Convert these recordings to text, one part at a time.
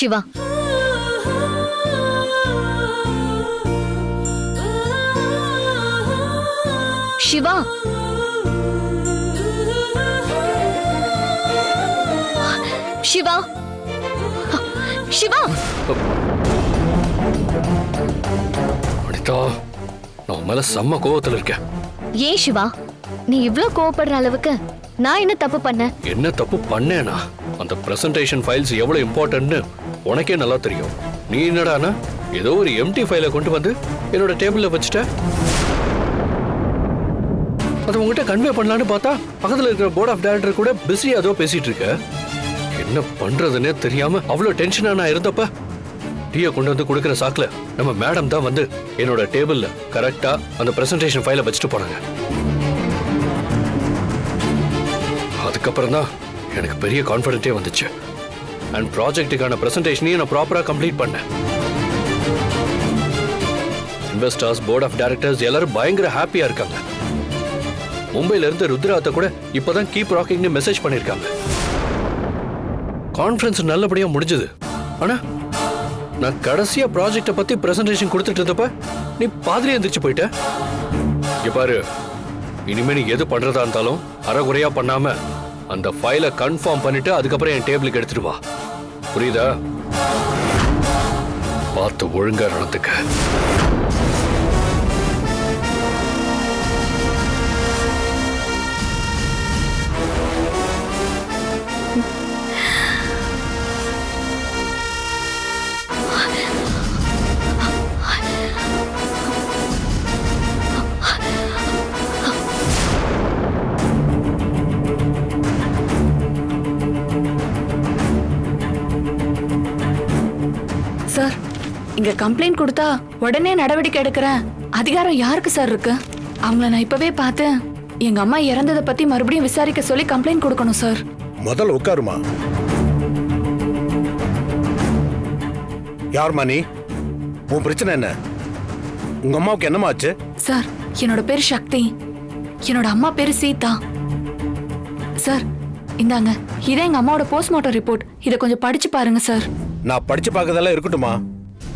சிவா, சிவா, சிவா, சிவா. அனிதா, நான் மேல செம்ம கோவத்துல இருக்கேன். ஏன் சிவா, நீ இவ்ளோ கோவப்படுற அளவுக்கு நான் என்ன தப்பு பண்ணேன்? என்ன தப்பு பண்ணேனா? அந்த பிரசன்டேஷன் ஃபைல்ஸ் எவ்வளவு இம்பார்ட்டன்ட்னு உனக்கே நல்லா தெரியும். நீ என்னடானா ஏதோ ஒரு எம்டி ஃபைலை கொண்டு வந்து என்னோட டேபிள்ல வச்சுட்ட. அதை உங்ககிட்ட கன்வே பண்ணலான்னு பார்த்தா பக்கத்துல இருக்கிற போர்ட் ஆஃப் டைரக்டர் கூட பிஸியா ஏதோ பேசிட்டு இருக்க. என்ன பண்றதுன்னே தெரியாம அவ்வளவு டென்ஷனா நான் இருந்தப்ப டீயை கொண்டு வந்து கொடுக்குற சாக்குல நம்ம மேடம் தான் வந்து என்னோட டேபிள்ல கரெக்டா அந்த பிரசன்டேஷன் ஃபைலை வச்சுட்டு போனாங்க. அதுக்கப்புறம் தான் எனக்கு பெரிய கான்ஃபிடென்ட்டே வந்துச்சு. அண்ட் ப்ராஜெக்ட்டுக்கான பிரசன்டேஷனையும் நான் ப்ராப்பரா கம்ப்ளீட் பண்ணேன். இன்வெஸ்டர்ஸ், போர்ட் ஆஃப் டைரக்டர்ஸ் எல்லாரும் பயங்கர ஹாப்பியா இருக்காங்க. மும்பைல இருந்து ருத்ராத்தை கூட இப்பதான் கீப் ராக்கிங்னு மெசேஜ் பண்ணிருக்காங்க. கான்ஃபரன்ஸ் நல்லபடியா முடிஞ்சது. ஆனா நான் கடைசியா ப்ராஜெக்ட பத்தி பிரசன்டேஷன் கொடுத்துட்டு இருந்தப்ப நீ பாதிரியா எந்திரிச்சு போயிட்ட. இங்க பாரு, இனிமே நீ எது பண்றதா இருந்தாலும் அரைகுறையா பண்ணாம அந்த ஃபைலை கன்ஃபார்ம் பண்ணிட்டு அதுக்கப்புறம் என் டேபிளுக்கு எடுத்துட்டு வா. புரியுதா? பார்த்து ஒழுங்கா நடந்துக்க. சார், இங்க கம்ப்ளைண்ட் கொடுத்தா உடனே நடவடிக்கை எடுக்கிறேன் அதிகாரம் யாருக்கு சார் இருக்கு? அவங்கள நான் இப்பவே பார்த்து எங்க அம்மா இறந்ததை பத்தி மறுபடியும் விசாரிக்க சொல்லி கம்ப்ளைண்ட் கொடுக்கணும் சார். முதல்ல உட்காருமா. யாருமா நீ? உன் பிரச்சனை என்ன? உங்க அம்மாவுக்கு என்னமாச்சு? சார், என்னோட பேரு சக்தி, என்னோட அம்மா பேரு சீதா. சார், இந்தாங்க, இதே எங்க அம்மாவோட போஸ்ட்மார்ட்டம் ரிப்போர்ட். இதை கொஞ்சம் படிச்சு பாருங்க சார். நான் படிச்சு பார்க்கறதெல்லாம் இருக்கட்டுமா,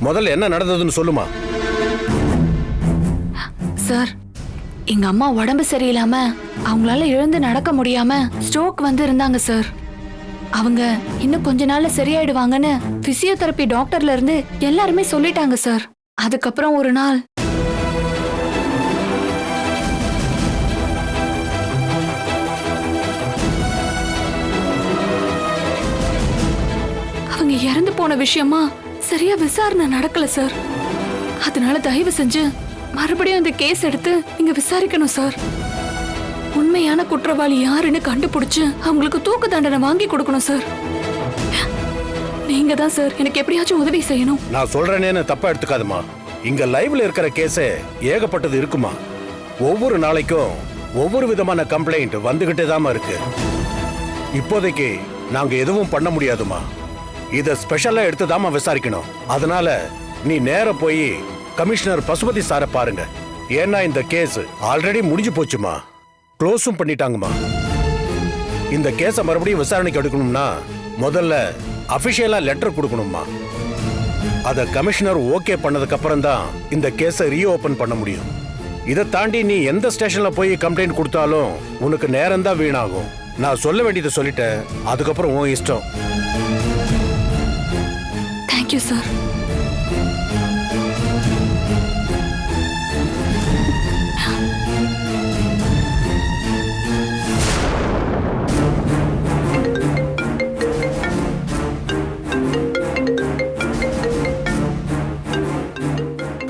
முதல்ல என்ன நடந்ததுன்னு சொல்லுமா. சார், எங்க அம்மா உடம்பு சரியில்லாம அவங்களால எழுந்து நடக்க முடியாம ஸ்ட்ரோக் வந்து இருந்தாங்க சார். அவங்க இன்னும் கொஞ்ச நாள்ல சரியாயிடுவாங்கன்னு பிசியோதெரபி டாக்டர்ல இருந்து எல்லாருமே சொல்லிட்டாங்க சார். அதுக்கப்புறம் ஒரு நாள் அவங்க இறந்து போன விஷயமா சரியா விசாரணை நடக்கல சார். அதனால தயவு செஞ்சு மறுபடியும் இந்த கேஸ் எடுத்து நீங்க விசாரிக்கணும் சார். உண்மையான குற்றவாளி யாருன்னு கண்டுபிடிச்சு அவங்களுக்கு தூக்கு தண்டனை வாங்கி கொடுக்கணும் சார். நீங்க தான் சார் எனக்கு எப்படியாச்சும் உதவி செய்யணும். நான் சொல்றேன்னு தப்பா எடுத்துக்காதமா. இங்க லைவ்ல இருக்கிற கேஸே ஏகப்பட்டது இருக்குமா. ஒவ்வொரு நாளைக்கும் ஒவ்வொரு விதமான கம்ப்ளைண்ட் வந்துகிட்டே தான் இருக்கு. இப்போதைக்கு நாங்க எதுவும் பண்ண முடியாதுமா. இத ஸ்பெஷலா எடுத்துதாமா விசாரிக்கணும். அதனால நீ நேர போய் கமிஷனர் பசுபதி சாரை பாருங்க. ஏன்னா இந்த கேஸ் ஆல்ரெடி முடிஞ்சு போச்சுமா, க்ளோஸும் பண்ணிட்டாங்கம்மா. இந்த கேஸை மறுபடியும் விசாரணைக்கு எடுக்கணும்னா முதல்ல அபிஷியலா லெட்டர் கொடுக்கணுமா. அத கமிஷனர் ஓகே பண்ணதுக்கு அப்புறம் தான் இந்த கேஸை ரீஓபன் பண்ண முடியும். இதை தாண்டி நீ எந்த ஸ்டேஷன்ல போய் கம்ப்ளைண்ட் கொடுத்தாலும் உனக்கு நேரம் தான் வீணாகும். நான் சொல்ல வேண்டியதை சொல்லிட்டேன், அதுக்கப்புறம் உன் இஷ்டம். Thank you sir.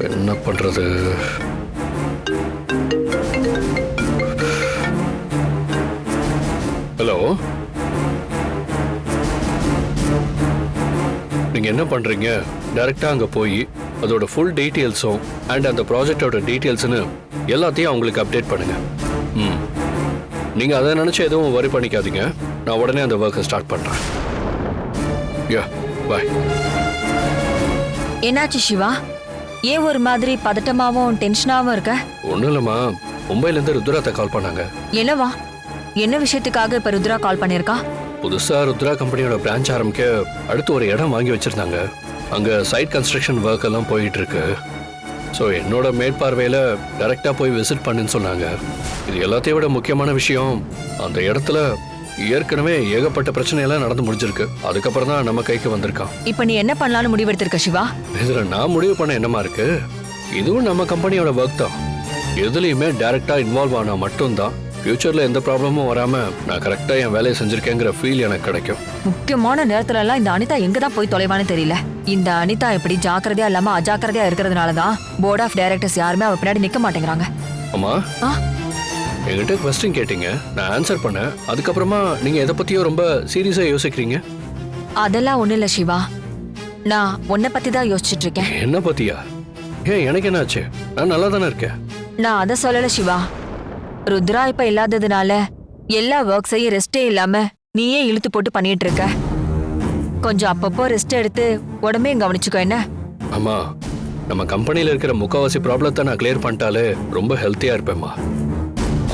என்ன பண்றது? ஹலோ, நீங்க என்ன பண்றீங்க? டைரக்டா அங்க போய் அதோட ஃபுல் டீடைல்ஸும் அண்ட் அந்த ப்ராஜெக்டோட டீடைல்ஸ்னு எல்லாத்தையும் அவங்களுக்கு அப்டேட் பண்ணுங்க. நீங்க அதை நினைச்சு எதுவும் வரி பண்ணிக்காதீங்க. நான் உடனே அந்த ஒர்க்கை ஸ்டார்ட் பண்றேன். யா, பாய். என்னாச்சு சிவா? ஏன் ஒரு மாதிரி பதட்டமாவும் டென்ஷனாவும் இருக்க? ஒன்றும் இல்லைம்மா, மும்பைலேருந்து ருத்ராத்தை கால் பண்ணாங்க. என்னவா? என்ன விஷயத்துக்காக இப்ப ருத்ரா கால் பண்ணிருக்கா? புதுசா ருத்ரா கம்பெனியோட பிரான்ச் ஆரம்பிக்க அடுத்து ஒரு இடம் வாங்கி வச்சிருந்தாங்க. அங்க சைட் கன்ஸ்ட்ரக்ஷன் ஒர்க் எல்லாம் போயிட்டு இருக்கு. ஸோ என்னோட மேற்பார்வையில் டைரக்டா போய் விசிட் பண்ணுன்னு சொன்னாங்க. இது எல்லாத்தையும் விட முக்கியமான விஷயம், அந்த இடத்துல ஏற்கனவே ஏகப்பட்ட பிரச்சனையெல்லாம் நடந்து முடிஞ்சிருக்கு. அதுக்கப்புறம் தான் நம்ம கைக்கு வந்திருக்கான். இப்ப நீ என்ன பண்ணலாம்னு முடிவெடுத்திருக்க சிவா? இதுல நான் முடிவு பண்ண என்னமா இருக்கு, இதுவும் நம்ம கம்பெனியோட ஒர்க் தான். எதுலையுமே டைரக்டா இன்வால்வ் ஆனா மட்டும்தான் ஃபியூச்சர்ல எந்த ப்ராப்ளமும் வராம நான் கரெக்டா என் வேலையை செஞ்சிருக்கேங்கிற ஃபீல் எனக்கு கிடைக்கும். முக்கியமான நேரத்துல எல்லாம் இந்த அனிதா எங்க தான் போய் தொலைவான்னு தெரியல. இந்த அனிதா எப்படி ஜாக்கிரதையா இல்லாம அஜாக்கிரதையா இருக்கிறதுனாலதான் போர்ட் ஆஃப் டைரக்டர்ஸ் யாருமே அவ பின்னாடி நிக்க மாட்டேங்கிறாங்க. அம்மா, ஆ? என்கிட்ட கொஸ்டின் கேட்டீங்க, நான் ஆன்சர் பண்ணேன். அதுக்கப்புறமா நீங்க எதை பத்தியோ ரொம்ப சீரியஸா யோசிக்கிறீங்க. அதெல்லாம் ஒண்ணு இல்ல சிவா, நான் உன்னை பத்தி தான் யோசிச்சுட்டு இருக்கேன். என்ன பத்தியா? ஏன், எனக்கு என்ன ஆச்சு? நான் நல்லா தானே இருக்கேன். நான் அத சொல்லல சிவா. ருத்ரா இப்ப இல்லாததுனால எல்லா ஒர்க்ஸையும் ரெஸ்டே இல்லாம நீயே இழுத்து போட்டு பண்ணிட்டு இருக்க. கொஞ்சம் அப்பப்போ ரெஸ்ட் எடுத்து உடம்பையும் கவனிச்சுக்கோ என்ன. அம்மா, நம்ம கம்பெனில இருக்கிற முக்காவாசி ப்ராப்ளத்தை நான் கிளியர் பண்ணிட்டாலே ரொம்ப ஹெல்த்தியா இருப்பேம்மா.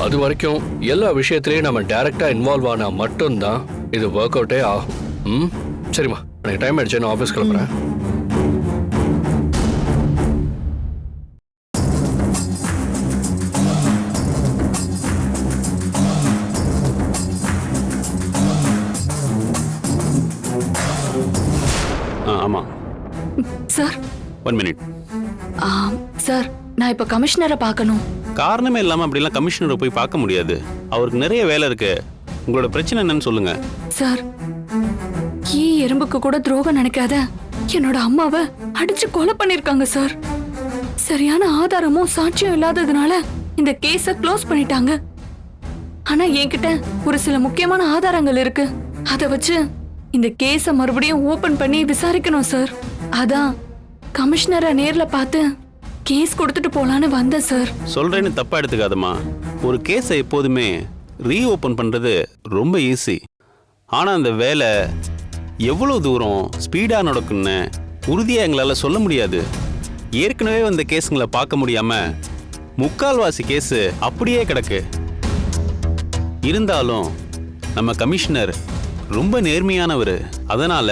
அது வரைக்கும் எல்லா விஷயத்திலையும் நம்ம டைரக்டா இன்வால்வ் ஆனா மட்டும்தான் இது ஒர்க் அவுட்டே ஆகும். சரிம்மா, எனக்கு டைம் ஆயிடுச்சு, நான் ஆஃபீஸ் கிளம்புறேன். ஆமாம். Sir 1 minute. சார், நான் இப்ப கமிஷனரை பார்க்கணும். காரணமே இல்லாமல் அப்படிலாம் கமிஷனரை போய் பார்க்க முடியாது. அவருக்கு நிறைய வேலை இருக்கு. உங்களோட பிரச்சனை என்னன்னு சொல்லுங்க. சார், எறும்புக்கு கூட துரோகம் நினைக்காத என்னோட அம்மாவை அடிச்சு கொலை பண்ணிருக்காங்க சார். சரியான ஆதாரமும் சாட்சியம் இல்லாததுனால இந்த கேஸ க்ளோஸ் பண்ணிட்டாங்க. ஆனா என்கிட்ட ஒரு சில முக்கியமான ஆதாரங்கள் இருக்கு. அத வச்சு இந்த கேஸ மறுபடியும் ஓபன் பண்ணி விசாரிக்கணும் சார். அதான் கமிஷனரை நேர்ல பார்த்து கேஸ் கொடுத்துட்டு போலான்னு வந்தேன் சார். சொல்றேன்னு தப்பா எடுத்துக்காதம்மா. ஒரு கேஸை எப்போதுமே ரீஓப்பன் பண்றது ரொம்ப ஈஸி. ஆனா அந்த வேலை எவ்வளவு தூரம் ஸ்பீடா நடக்குன்னு உறுதியா எங்களால சொல்ல முடியாது. ஏற்கனவே வந்த கேஸுங்களை பார்க்க முடியாம முக்கால்வாசி கேஸ் அப்படியே கிடக்கு. இருந்தாலும் நம்ம கமிஷனர் ரொம்ப நேர்மையானவர். அதனால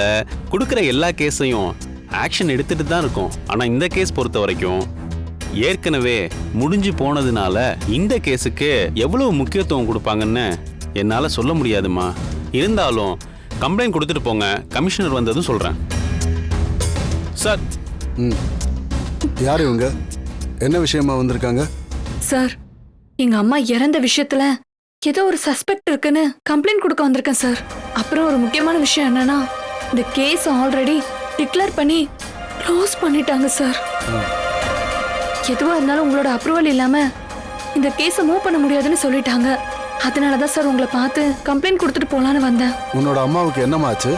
கொடுக்குற எல்லா கேஸையும் ஆக்ஷன் எடுத்துட்டு தான் இருக்கும். ஆனா இந்த கேஸ் பொறுத்த வரைக்கும் ஏற்கனவே முடிஞ்சு போனதுனால இந்த கேஸுக்கு எவ்வளவு முக்கியத்துவம் கொடுப்பாங்கன்னு என்னால சொல்ல முடியாதுமா. இருந்தாலும் கம்ப்ளைண்ட் கொடுத்துட்டு போங்க. கமிஷனர் வந்ததும் சொல்றேன். சார். யார் இவங்க? என்ன விஷயமா வந்திருக்காங்க? சார், எங்க அம்மா இறந்த விஷயத்துல ஏதோ ஒரு சஸ்பெக்ட் இருக்குன்னு கம்ப்ளைண்ட் கொடுக்க வந்திருக்கேன் சார். அப்புறம் ஒரு முக்கியமான விஷயம் என்னன்னா, இந்த கேஸ் ஆல்ரெடி டிக்ளேர் பண்ணி க்ளோஸ் பண்ணிட்டாங்க சார். எதுவா இருந்தாலும் உங்களோட அப்ரூவல் இல்லாம இந்த கேஸை மூவ் பண்ண முடியாதுன்னு சொல்லிட்டாங்க. அதனாலதான் சார் உங்களை பார்த்து கம்ப்ளைண்ட் கொடுத்துட்டு போலான்னு வந்தேன். உன்னோட அம்மாவுக்கு என்னமாச்சு?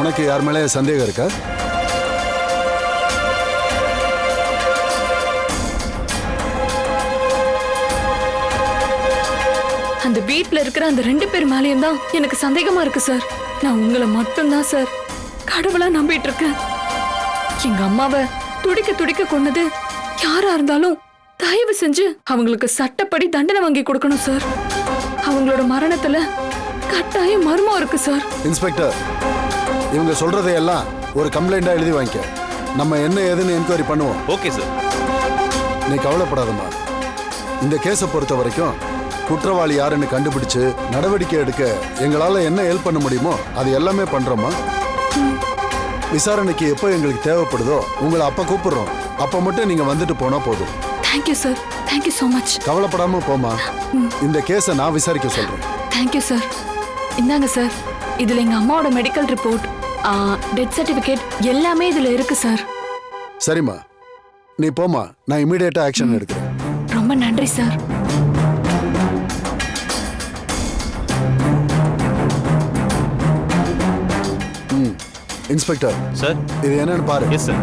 உனக்கு யார் மேலே சந்தேகம் இருக்கா? அந்த வீட்ல இருக்கிற அந்த 2 பேர் மேலேயும் தான் எனக்கு சந்தேகமா இருக்கு சார். நான் உங்களை மட்டும்தான் சார் கடவுளா நம்பிட்டு இருக்கேன். எங்க அம்மாவை துடிக்க துடிக்க கொன்னது யாரா இருந்தாலும் தயவு செஞ்சு அவங்களுக்கு சட்டப்படி தண்டனை வாங்கி கொடுக்கணும் சார். அவங்களோட மரணத்துல கட்டாயம் மர்மம் இருக்கு சார். இன்ஸ்பெக்டர், இவங்க சொல்றதையெல்லாம் ஒரு கம்ப்ளைண்டா எழுதி வாங்கிக்க. நம்ம என்ன ஏதுன்னு என்கொயரி பண்ணுவோம். Okay sir. நீ கவலைப்படாதம்மா. இந்த கேஸை பொறுத்த வரைக்கும் குற்றவாளி யாருன்னு கண்டுபிடிச்சு நடவடிக்கை எடுக்க எங்களால என்ன ஹெல்ப் பண்ண முடியுமோ அது எல்லாமே பண்றோமா. விசாரணைக்கு எப்போ எங்களுக்கு தேவைப்படுதோ உங்களை அப்ப கூப்பிடுறோம். அப்ப மட்டும் நீங்க வந்துட்டு போனா போதும். Thank you sir. Thank you so much. கவலைப்படாம போமா. இந்த கேஸை நான் விசாரிக்க சொல்றேன். Thank you sir. இந்தாங்க சார், இதுல எங்க அம்மாவோட மெடிக்கல் ரிப்போர்ட், டெத் சர்டிபிகேட் எல்லாமே இதுல இருக்கு சார். சரிம்மா, நீ போமா. நான் இமீடியட்டா ஆக்ஷன் எடுக்கிறேன். ரொம்ப நன்றி சார். இன்ஸ்பெக்டர் சார், இது என்னன்னு பாரு. Yes sir.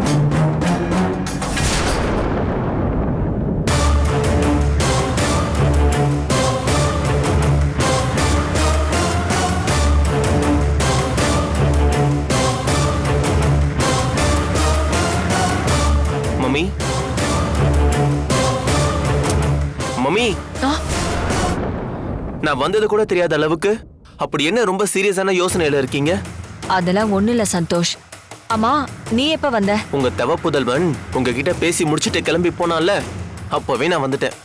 மம்மி, மம்மி, நான் வந்தது கூட தெரியாத அளவுக்கு அப்படி என்ன ரொம்ப சீரியஸான யோசனையில இருக்கீங்க? அதெல்லாம் ஒண்ணு இல்ல சந்தோஷ். அம்மா, நீ எப்ப வந்த? உங்க தவ புதல்வன் உங்ககிட்ட பேசி முடிச்சிட்டு கிளம்பி போனான்ல, அப்பவே நான் வந்துட்டேன்.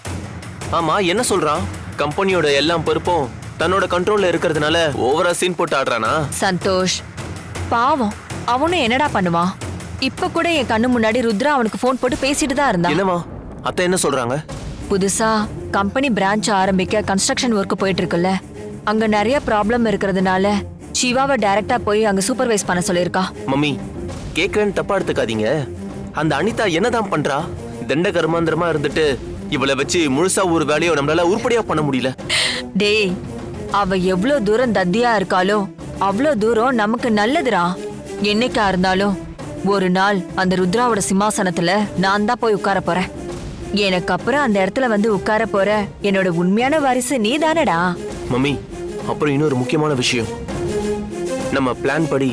ஆமா, என்ன சொல்றான்? கம்பெனியோட எல்லாம் பொறுப்பும் தன்னோட கண்ட்ரோல்ல இருக்கிறதுனால ஓவரா சீன் போட்டு ஆடுறானா? சந்தோஷ் பாவம், அவனும் என்னடா பண்ணுவான்? இப்ப கூட என் கண்ணு முன்னாடி ருத்ரா அவனுக்கு போன் போட்டு பேசிட்டு தான் இருந்தான். என்னமா அத்தை என்ன சொல்றாங்க? புதுசா கம்பெனி பிரான்ச் ஆரம்பிக்க கன்ஸ்ட்ரக்ஷன் ஒர்க் போயிட்டு இருக்குல்ல, அங்க நிறைய ப்ராப்ளம் இருக்கிறதுனால சிவாவை டைரக்டா போய் அங்க சூப்பர்வைஸ் பண்ண சொல்லிருக்கா. மம்மி, கேக்குறேன்னு தப்பா எடுத்துக்காதீங்க. அந்த அனிதா என்னதான் பண்றா? தண்ட கர்மாந்திரமா இருந்துட்டு இவளை வச்சு முழுசா ஒரு வேலையை நம்மளால உருப்படியா பண்ண முடியல. டேய், அவ எவ்வளவு தூரம் தத்தியா இருக்காளோ அவ்வளோ தூரம் நமக்கு நல்லதுடா. என்னைக்கா இருந்தாலும் ஒரு நாள் அந்த ருத்ராவோட சிம்மாசனத்துல நான் தான் போய் உட்கார போறேன். எனக்கு அப்புறம் அந்த இடத்துல வந்து உட்கார போற என்னோட உண்மையான வாரிசு நீ தானடா. மம்மி, அப்புறம் இன்னொரு முக்கியமான விஷயம். நம்ம பிளான் படி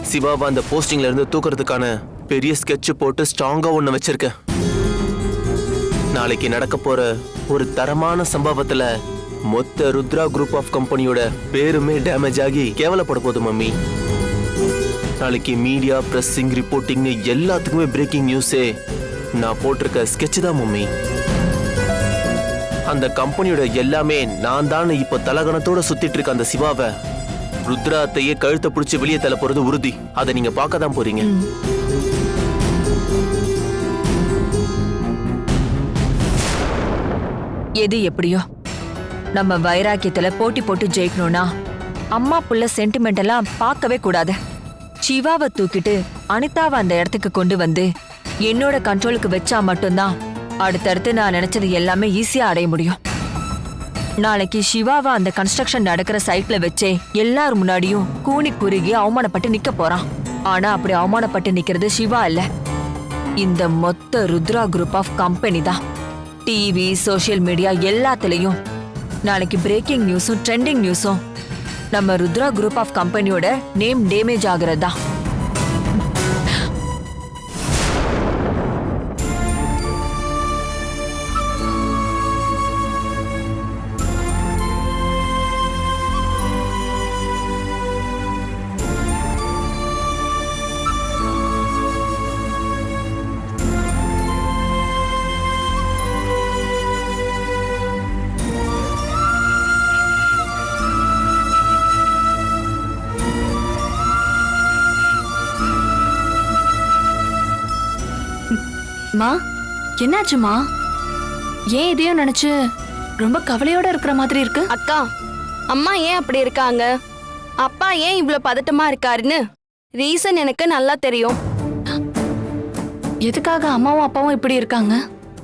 சிவாவை அந்த போஸ்டிங்ல இருந்து தூக்குறதுக்கான பெரிய ஸ்கெட்ச் போட்டு ஸ்ட்ராங்கா ஒண்ணு வச்சிருக்கேன். நாளைக்கு நடக்க போற ஒரு தரமான சம்பவத்துல மொத்த ருத்ரா குரூப் ஆஃப் கம்பெனியோட பேருமே டேமேஜ் ஆகி கேவலப்பட போகுது மம்மி. நாளைக்கு மீடியா, பிரஸ்ஸிங், ரிப்போர்ட்டிங்னு எல்லாத்துக்குமே பிரேக்கிங் நியூஸே நான் போட்டிருக்க ஸ்கெட்ச் தான் மம்மி. அந்த கம்பெனியோட எல்லாமே நான் தான் இப்ப தலகணத்தோட சுத்திட்டு இருக்க அந்த சிவாவை ருத்ராத்தையே கழுத்தை பிடிச்சி வெளியே தள்ள போறது உறுதி. அதை நீங்க பார்க்க தான் போறீங்க. எது எப்படியோ நம்ம வைராக்கியத்துல போட்டி போட்டு ஜெயிக்கணும்னா அம்மா புள்ள சென்டிமெண்ட் எல்லாம் பார்க்கவே கூடாது. சிவாவை தூக்கிட்டு அனிதாவை அந்த இடத்துக்கு கொண்டு வந்து என்னோட கண்ட்ரோலுக்கு வச்சா மட்டும்தான் அடுத்தடுத்து நான் நினைச்சது எல்லாமே ஈஸியா அடைய முடியும். நாளைக்கு சிவாவை அந்த கன்ஸ்ட்ரக்ஷன் நடக்கிற சைட்ல வச்சே எல்லாரும் முன்னாடியும் கூனி குறுகி அவமானப்பட்டு நிக்க போறான். ஆனா அப்படி அவமானப்பட்டு நிக்கிறது சிவா இல்ல, இந்த மொத்த ருத்ரா குரூப் ஆஃப் கம்பெனி தான். டிவி, சோசியல் மீடியா எல்லாத்துலயும் நாளைக்கு பிரேக்கிங் நியூஸும் ட்ரெண்டிங் நியூஸும் நம்ம ருத்ரா குரூப் ஆஃப் கம்பெனியோட நேம் டேமேஜ் ஆகுறது தான். மா, என்னாச்சுமா? ஏன் இதையும் நினைச்சு ரொம்ப கவலையோட இருக்கிற மாதிரி இருக்கு? அக்கா, அம்மா ஏன் அப்படி இருக்காங்க, அப்பா ஏன் இவ்வளவு பதட்டமா இருக்காருன்னு ரீசன் எனக்கு நல்லா தெரியும். எதுக்காக அம்மாவும் அப்பாவும் இப்படி இருக்காங்க?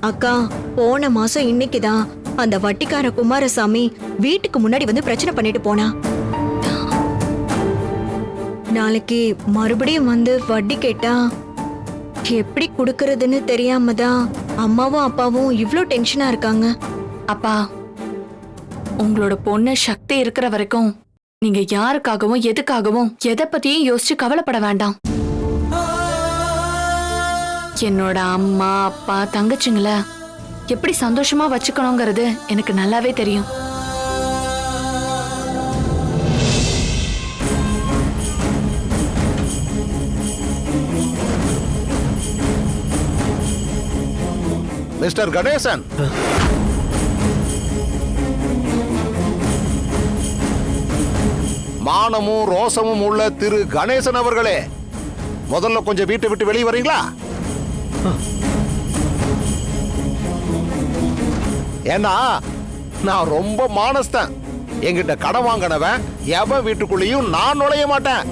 அக்கா, போன மாசம் இன்னைக்குதான் அந்த வட்டிக்கார குமாரசாமி வீட்டுக்கு முன்னாடி வந்து பிரச்சனை பண்ணிட்டு போனா. நாளைக்கு மறுபடியும் வந்து வட்டி கேட்டா எப்படி குடுக்கறதுன்னு தெரியாம தான் அம்மாவும் அப்பாவும் இவ்ளோ டென்ஷனா இருக்காங்க. அப்பா, உங்களோட பொண்ணு சக்தி இருக்கிற வரைக்கும் நீங்க யாருக்காகவும் எதுக்காகவும் எதை பத்தியும் யோசிச்சு கவலைப்பட வேண்டாம். என்னோட அம்மா, அப்பா, தங்கச்சிங்கள எப்படி சந்தோஷமா வச்சுக்கணுங்கிறது எனக்கு நல்லாவே தெரியும். மிஸ்டர் கணேசன், மானமும் ரோசமும் உள்ள திரு கணேசன் அவர்களே, முதல்ல கொஞ்சம் வீட்டை விட்டு வெளியே வரீங்களா? ஏன்னா நான் ரொம்ப மானஸ்தன். என்கிட்ட கடன் வாங்கினவன் எவன் வீட்டுக்குள்ளேயும் நான் நுழைய மாட்டேன்.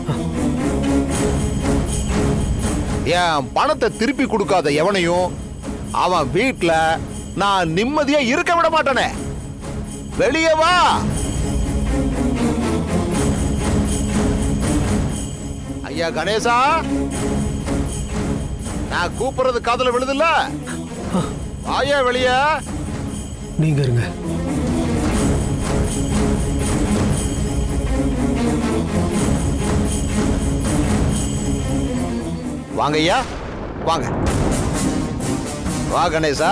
என் பணத்தை திருப்பி கொடுக்காத எவனையும் அவன் வீட்ல நான் நிம்மதியா இருக்க விட மாட்டேனே. வெளியே வா. ஐயா கணேசா, நான் கூப்பிடுறது காதுல விழுதுல்ல? வாயா வெளியே. நீங்க இருங்க. வாங்க ஐயா, வாங்க. வா கணேசா.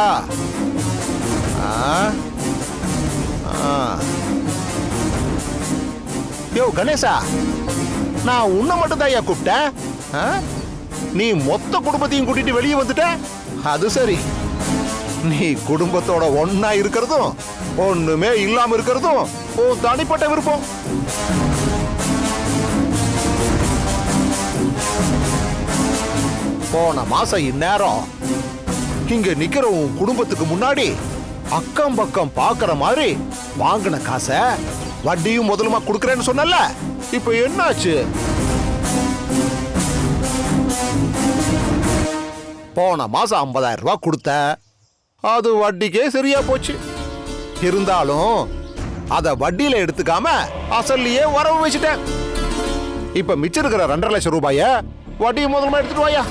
யோ, கணேசா, நான் உன்னை மட்டும் தான் கூப்பிட்டேன். ஆ? நீ மொத்த குடும்பத்தையும் கூட்டிட்டு வெளியே வந்துட்ட. அது சரி, நீ குடும்பத்தோட ஒன்னா இருக்கிறதும் ஒண்ணுமே இல்லாம இருக்கிறதும் உன் தனிப்பட்ட விருப்பம். போன மாசம் இந்நேரம் இங்க நிக்கிற உன் குடும்பத்துக்கு முன்னாடி அக்கம் பக்கம் பாக்குற மாதிரி வாங்கின காசை வட்டியும் முதலுமா கொடுக்கறேன்னு சொன்னல, இப்ப என்னாச்சு? போன மாசம் 50,000 ரூபாய் கொடுத்த, அது வட்டிக்கே சரியா போச்சு. இருந்தாலும் அத வட்டியில எடுத்துக்காம அசல்லையே வரவு வச்சுட்டேன். இப்ப மிச்சம் இருக்கிற 2.5 லட்சம் ரூபாய வட்டி முதல்ல எடுத்துட்டு வாயா.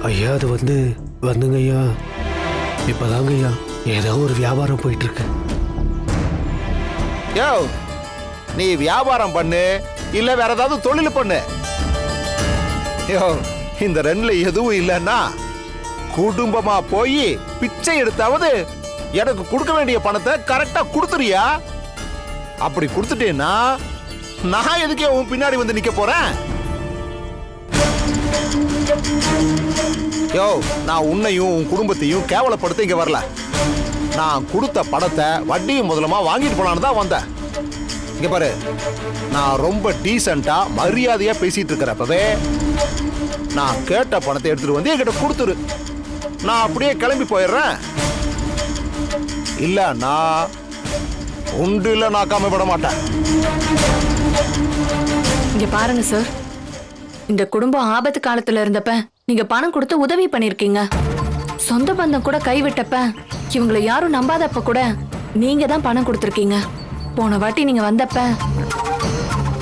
ஐயா அது வந்துங்க ஐயா, இப்பதாங்க ஐயா ஏதோ ஒரு வியாபாரம் போயிட்டு இருக்கு. யோ, நீ வியாபாரம் பண்ணு இல்ல வேற ஏதாவது தொழில் பண்ணு. யோ, இந்த 2ல எதுவும் இல்லைன்னா குடும்பமா போய் பிச்சை எடுத்தாவது எனக்கு கொடுக்க வேண்டிய பணத்தை கரெக்டா கொடுத்துறியா? அப்படி கொடுத்துட்டேன்னா நான் எதுக்கே உன் பின்னாடி வந்து நிக்க போறேன்? யோ, நான் உன்னையும் உன் குடும்பத்தையும் கேவலப்படுத்த இங்க வரல. நான் கொடுத்த பணத்தை வட்டியும் முதலமா வாங்கிட்டு போலான்னு தான் வந்தேன். இங்க பாரு, நான் ரொம்ப டீசெண்டா மரியாதையா பேசிட்டு இருக்கிறப்பவே நான் கேட்ட பணத்தை எடுத்துட்டு வந்து என்கிட்ட கொடுத்துரு. நான் அப்படியே கிளம்பி போயிடுறேன். இல்ல நான் உண்டு இல்ல நாக்காம விட மாட்டேன். இங்க பாருங்க சார், இந்த குடும்பம் ஆபத்து காலத்துல இருந்தப்ப நீங்க பணம் கொடுத்து உதவி பண்ணிருக்கீங்க. சொந்த பந்தம் கூட கைவிட்டப்ப, இவங்களை யாரும் நம்பாதப்ப கூட நீங்க தான் பணம் கொடுத்துருக்கீங்க. போன வாட்டி நீங்க வந்தப்ப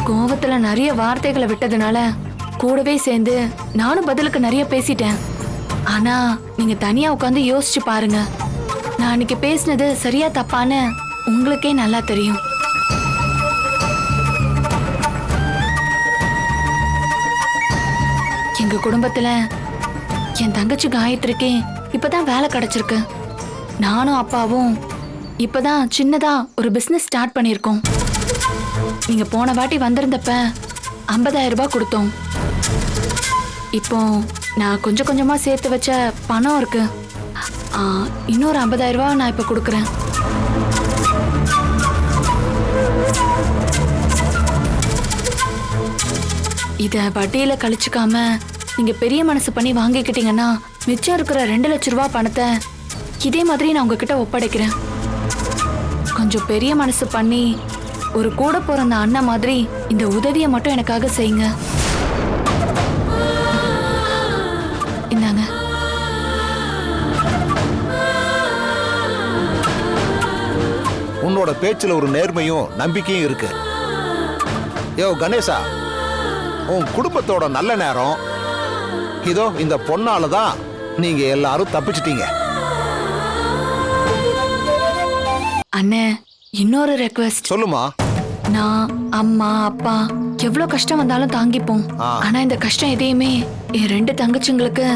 கோவத்துல நிறைய வார்த்தைகளை விட்டதுனால கூடவே சேர்ந்து நானும் பதிலுக்கு நிறைய பேசிட்டேன். ஆனா நீங்க தனியா உட்காந்து யோசிச்சு பாருங்க, நான் அன்னைக்கு பேசினது சரியா தப்பான்னு உங்களுக்கே நல்லா தெரியும். எங்க குடும்பத்துல என் தங்கச்சி காயத்ரிக்கு இப்பதான் வேலை கிடைச்சிருக்கு. நானும் அப்பாவும் இப்பதான் சின்னதா ஒரு பிசினஸ் ஸ்டார்ட் பண்ணிருக்கோம். நீங்க போன வாட்டி வந்திருந்தப்ப 50,000 ரூபாய் கொடுத்தோம். இப்போ நான் கொஞ்சம் கொஞ்சமா சேர்த்து வச்ச பணம் இருக்கு. இன்னொரு 50,000 ரூபாய் நான் இப்ப கொடுக்கறேன். இத வட்டியில கழிச்சுக்காம நீங்க பெரிய மனசு பண்ணி வாங்கிக்கிட்டீங்கன்னா மிச்சம் இருக்கிற 2 லட்சம் ரூபாய் பணத்தை இதே மாதிரி நான் உங்ககிட்ட ஒப்படைக்கிறேன். கொஞ்சம் பெரிய மனசு பண்ணி ஒரு கூட பிறந்த அண்ணன் மாதிரி இந்த உதவியை மட்டும் எனக்காக செய்யுங்க. இந்தாங்க. உன்னோட பேச்சுல ஒரு நேர்மையும் நம்பிக்கையும் இருக்கு. யோ கணேசா, உன் குடும்பத்தோட நல்ல நேரம் இதோ இந்த பொண்ணால தான் நீங்க எல்லாரும் தப்பிச்சிட்டீங்க. அண்ணே, இன்னொரு ரெக்வெஸ்ட். சொல்லுமா. நான் அம்மா அப்பா எவ்வளவு கஷ்டம் வந்தாலும் தாங்கிப்போம். ஆனா இந்த கஷ்டம் எதையுமே என் 2 தங்கச்சிங்களுக்கு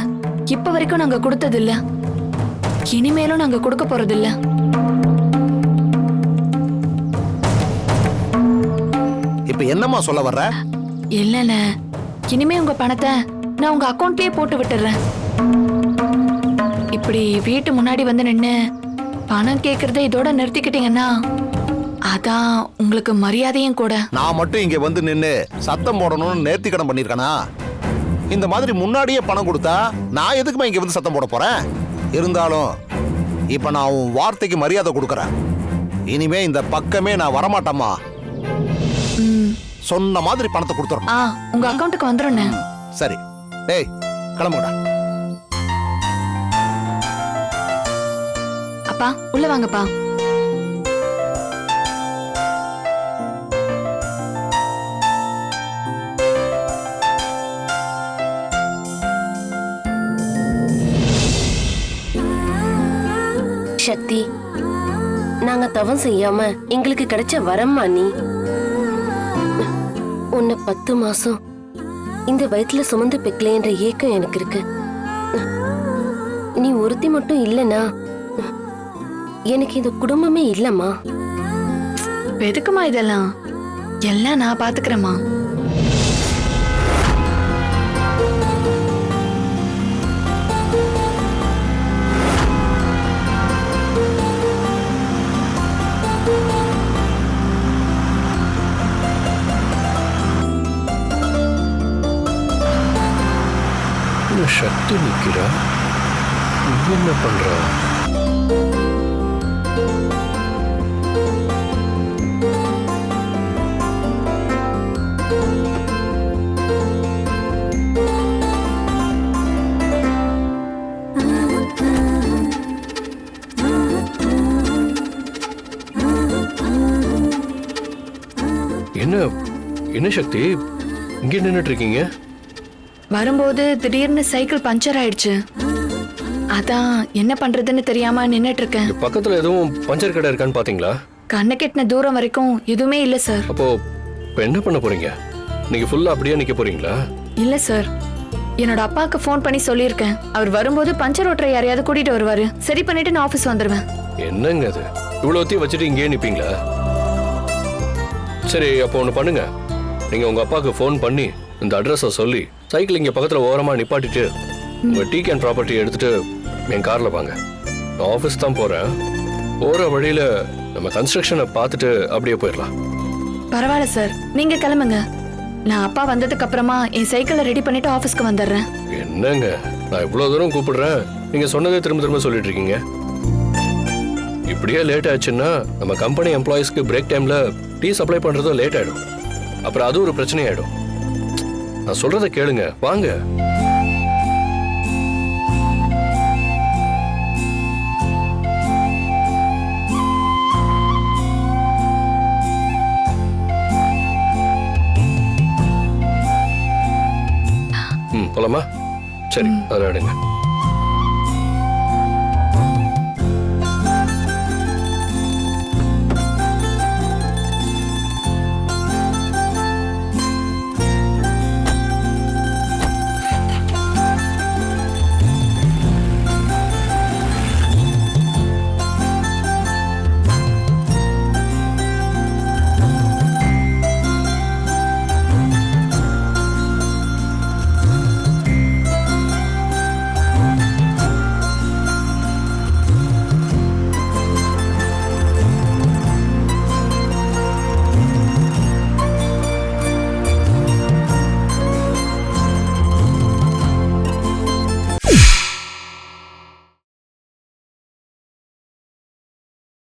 இப்ப வரைக்கும் நாங்க கொடுத்தது இல்ல, இனிமேலும் நாங்க கொடுக்க போறது இல்ல. இப்ப என்னம்மா சொல்ல வர்ற? இல்லண்ணே, இனிமே உங்க பணத்தை நான் உங்க அக்கௌண்ட்லயே போட்டு விட்டுறேன். இப்படி வீட்டு முன்னாடி வந்து நின்னு பணம் கேக்குறத இதோட நிறுத்திக்கிட்டீங்கன்னா அதான் உங்களுக்கு மரியாதையும் கூட. நான் மட்டும் இங்க வந்து நின்னு சத்தம் போடணும்னு நேர்த்தி கடன் பண்ணிருக்கனா? இந்த மாதிரி முன்னாடியே பணம் கொடுத்தா நான் எதுக்குமா இங்க வந்து சத்தம் போட போறேன்? இருந்தாலும் இப்ப நான் உன் வார்த்தைக்கு மரியாதை கொடுக்கறேன். இனிமே இந்த பக்கமே நான் வரமாட்டேம்மா. சொன்ன மாதிரி பணத்தை கொடுத்துறேன். உங்க அக்கௌண்ட்டுக்கு வந்துருண்ணே. சரி, டேய் கிளம்புடா. அப்பா உள்ள வாங்கப்பா. சக்தி, நாங்க தவம் செய்யாம எங்களுக்கு கிடைச்ச வரம்மா நீ. உன்னை 10 மாசம் இந்த வயிற்றுல சுமந்து பெக்கலைன்ற ஏக்கம் எனக்கு இருக்கு. நீ ஒருத்தி மட்டும் இல்லனா எனக்கு இந்த குடும்பமே இல்லம்மா. எதுக்குமா இதெல்லாம்? எல்லாம் நான் பாத்துக்கிறேம்மா. சக்தி நிக்கிறா, இவ என்ன பண்றா? என்ன என்ன சக்தி இங்க நின்னுட்டு இருக்கீங்க? வரும்போது திடீர்னு சைக்கிள் பஞ்சர் ஆயிடுச்சு. அதான் என்ன பண்றதுன்னு தெரியாம நின்னுட்டு இருக்கேன். இங்க பக்கத்துல எதுவும் பஞ்சர் கடை இருக்கான்னு பாத்தீங்களா? கண்ணு கெட்டின தூரம் வரைக்கும் எதுவுமே இல்ல சார். அப்போ இப்ப என்ன பண்ண போறீங்க? நீங்க ஃபுல்லா அப்படியே நிக்க போறீங்களா? இல்ல சார், என்னோட அப்பாவுக்கு ஃபோன் பண்ணி சொல்லியிருக்கேன். அவர் வரும்போது பஞ்சர் ஓட்டுற யாரையாவது கூட்டிட்டு வருவாரு. சரி பண்ணிட்டு நான் ஆபீஸ் வந்துருவேன். என்னங்க அது, இவ்வளோத்தையும் வச்சுட்டு இங்கேயே நிப்பீங்களா? சரி, அப்போ ஒன்று பண்ணுங்க. நீங்க உங்க அப்பாவுக்கு ஃபோன் பண்ணி இந்த அட்ரஸை சொல்லி சைக்கிள் இங்க பக்கத்துல ஓரமா நிப்பாட்டிட்டு உங்க டீ கேன் ப்ராப்பர்ட்டி எடுத்துட்டு என் கார்ல வாங்க. நான் ஆஃபீஸ் தான் போறேன். போற வழியில நம்ம கன்ஸ்ட்ரக்ஷனை பார்த்துட்டு அப்படியே போயிடலாம். பரவாயில்ல சார், நீங்க கிளம்புங்க. நான் அப்பா வந்ததுக்கு அப்புறமா என் சைக்கிளை ரெடி பண்ணிட்டு ஆபீஸ்க்கு வந்துடுறேன். என்னங்க, நான் இவ்வளவு தூரம் கூப்பிடுறேன், நீங்க சொன்னதே திரும்ப திரும்ப சொல்லிட்டு இருக்கீங்க. இப்படியே லேட் ஆச்சுன்னா நம்ம கம்பெனி எம்ப்ளாயிஸ்க்கு பிரேக் டைம்ல டீ சப்ளை பண்றதும் லேட் ஆயிடும். அப்புறம் அது ஒரு பிரச்சனை ஆயிடும். நான் சொல்றதை கேளுங்க, வாங்க. போலாமா? சரி, அதை எடுங்க.